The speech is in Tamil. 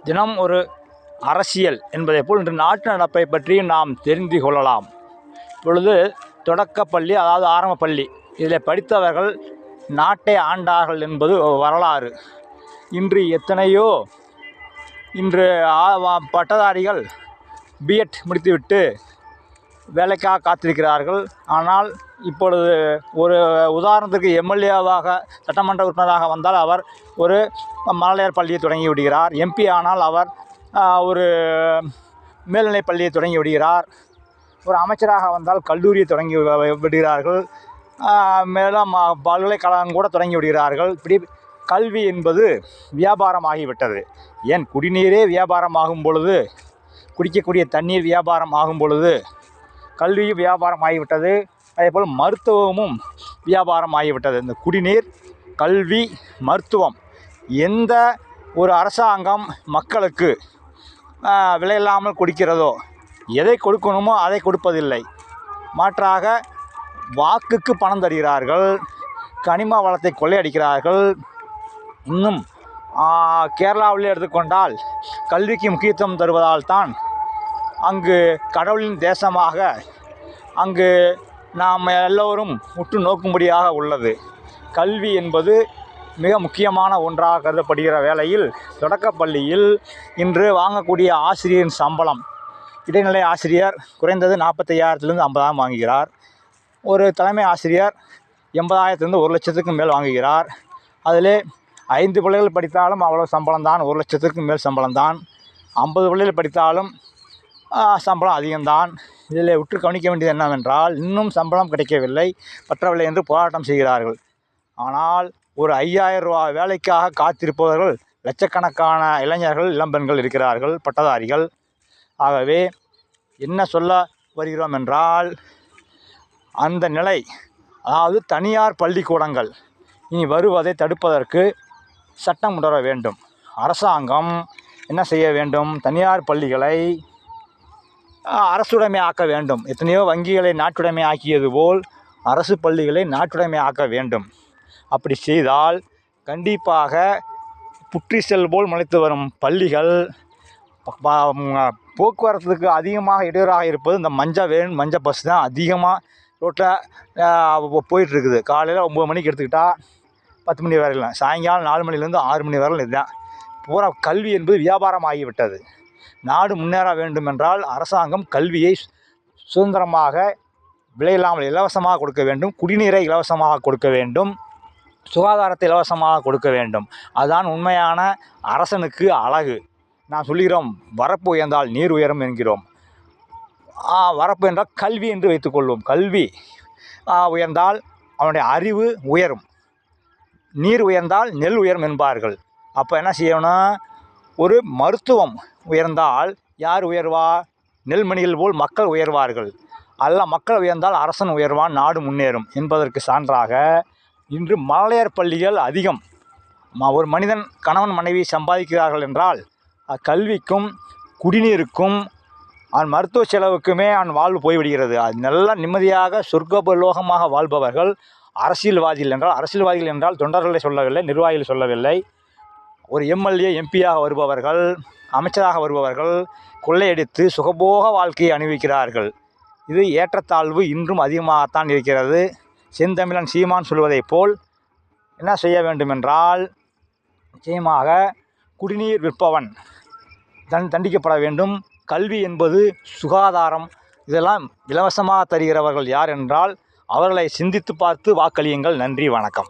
தினம் ஒரு அரசியல் என்பதை போல் இன்று நாட்டு நடப்பை பற்றி நாம் தெரிந்து கொள்ளலாம். இப்பொழுது தொடக்கப்பள்ளி, அதாவது ஆரம்ப பள்ளி, இதில் படித்தவர்கள் நாட்டை ஆண்டார்கள் என்பது வரலாறு. இன்று எத்தனையோ பட்டதாரிகள் பிஎட் முடித்துவிட்டு வேலைக்காக காத்திருக்கிறார்கள். ஆனால் இப்பொழுது ஒரு உதாரணத்திற்கு எம்எல்ஏவாக, சட்டமன்ற உறுப்பினராக வந்தால் அவர் ஒரு மழலையர் பள்ளியை தொடங்கி விடுகிறார். எம்பி ஆனால் அவர் ஒரு மேல்நிலைப் பள்ளியை தொடங்கி விடுகிறார். ஒரு அமைச்சராக வந்தால் கல்லூரியை தொடங்கி விடுகிறார்கள். மேலும் பல்கலைக்கழகம் கூட தொடங்கி விடுகிறார்கள். இப்படி கல்வி என்பது வியாபாரமாகிவிட்டது. ஏன் குடிநீரே வியாபாரமாகும் பொழுது, குடிக்கக்கூடிய தண்ணீர் வியாபாரம் ஆகும் பொழுது கல்வியும் வியாபாரம் ஆகிவிட்டது. அதேபோல் மருத்துவமும் வியாபாரம் ஆகிவிட்டது. இந்த குடிநீர், கல்வி, மருத்துவம், எந்த ஒரு அரசாங்கம் மக்களுக்கு விலையில்லாமல் கொடுக்கிறதோ, எதை கொடுக்கணுமோ அதை கொடுப்பதில்லை. மாற்றாக வாக்குக்கு பணம் தருகிறார்கள், கனிம வளத்தை கொள்ளையடிக்கிறார்கள். இன்னும் கேரளாவிலே எடுத்துக்கொண்டால் கல்விக்கு முக்கியத்துவம் தருவதால் தான் அங்கு கடவுளின் தேசமாக அங்கு நாம் எல்லோரும் உற்று நோக்கும்படியாக உள்ளது. கல்வி என்பது மிக முக்கியமான ஒன்றாக கருதப்படுகிற வேளையில், தொடக்கப்பள்ளியில் இன்று வாங்கக்கூடிய ஆசிரியரின் சம்பளம், இடைநிலை ஆசிரியர் குறைந்தது 45,000 50,000 வாங்குகிறார். ஒரு தலைமை ஆசிரியர் 80,000 1 லட்சத்துக்கு மேல் வாங்குகிறார். அதிலே 5 பிள்ளைகள் படித்தாலும் அவ்வளோ சம்பளம் தான், 1 லட்சத்துக்கு மேல் சம்பளம் தான். 50 பிள்ளைகள் படித்தாலும் சம்பளம் அதிகம்தான். இதில் உற்று கவனிக்க வேண்டியது என்னவென்றால், இன்னும் சம்பளம் கிடைக்கவில்லை, பற்றவில்லை என்று போராட்டம் செய்கிறார்கள். ஆனால் ஒரு 5,000 ரூபா வேலைக்காக காத்திருப்பவர்கள் லட்சக்கணக்கான இளைஞர்கள், இளம்பெண்கள் இருக்கிறார்கள், பட்டதாரிகள். ஆகவே என்ன சொல்ல வருகிறோம் என்றால், அந்த நிலை, அதாவது தனியார் பள்ளிக்கூடங்கள் இனி வருவதை தடுப்பதற்கு சட்டம் கொண்டு வர வேண்டும். அரசாங்கம் என்ன செய்ய வேண்டும்? தனியார் பள்ளிகளை அரசுடைமை ஆக்க வேண்டும். எத்தனையோ வங்கிகளை நாட்டுடைமை ஆக்கியது போல் அரசு பள்ளிகளை நாட்டுடைமை ஆக்க வேண்டும். அப்படி செய்தால் கண்டிப்பாக புற்றிசெல் போல் முளைத்து வரும் பள்ளிகள், போக்குவரத்துக்கு அதிகமாக இடையூறாக இருப்பது இந்த மஞ்சள் பஸ் தான் அதிகமாக ரோட்டில் போயிட்டுருக்குது. காலையில் 9 மணிக்கு எடுத்துக்கிட்டால் 10 மணி வரையிலும், சாயங்காலம் 4 மணிலேருந்து 6 மணி வரையிலும் இதுதான். பூரா கல்வி என்பது வியாபாரம் ஆகிவிட்டது. நாடு முன்னேற வேண்டும் என்றால் அரசாங்கம் கல்வியை சுதந்திரமாக, விலையில்லாமல் இலவசமாக கொடுக்க வேண்டும். குடிநீரை இலவசமாக கொடுக்க வேண்டும். சுகாதாரத்தை இலவசமாக கொடுக்க வேண்டும். அதுதான் உண்மையான அரசனுக்கு அழகு. நான் சொல்கிறோம், வரப்பு உயர்ந்தால் நீர் உயரும் என்கிறோம். வரப்பு என்றால் கல்வி என்று வைத்துக்கொள்வோம். கல்வி உயர்ந்தால் அவனுடைய அறிவு உயரும். நீர் உயர்ந்தால் நெல் உயரும் என்பார்கள். அப்போ என்ன செய்யணும்? ஒரு மருத்துவம் உயர்ந்தால் யார் உயர்வா? நெல்மணிகள் போல் மக்கள் உயர்வார்கள். அல்ல, மக்கள் உயர்ந்தால் அரசன் உயர்வான், நாடு முன்னேறும் என்பதற்கு சான்றாக இன்று மழலையர் பள்ளிகள் அதிகம். ஒரு மனிதன் கணவன் மனைவி சம்பாதிக்கிறார்கள் என்றால் கல்விக்கும், குடிநீருக்கும், அவன் மருத்துவ செலவுக்குமே அவன் வாழ்வு போய்விடுகிறது. அது நல்லா நிம்மதியாக சொர்க்கபலோகமாக வாழ்பவர்கள் அரசியல்வாதிகள் என்றால் தொண்டர்களை சொல்லவில்லை, நிர்வாகிகள் சொல்லவில்லை. ஒரு எம்எல்ஏ, எம்பியாக வருபவர்கள், அமைச்சராக வருபவர்கள் கொள்ளையடித்து சுகபோக வாழ்க்கையை அனுபவிக்கிறார்கள். இது ஏற்றத்தாழ்வு இன்றும் அதிகமாகத்தான் இருக்கிறது. செந்தமிழன் சீமான் சொல்வதைப் போல் என்ன செய்ய வேண்டுமென்றால், நிச்சயமாக குடிநீர் விற்பவன் தண்டிக்கப்பட வேண்டும். கல்வி என்பது, சுகாதாரம், இதெல்லாம் இலவசமாக தருகிறவர்கள் யார் என்றால் அவர்களை சிந்தித்து பார்த்து வாக்களியுங்கள். நன்றி, வணக்கம்.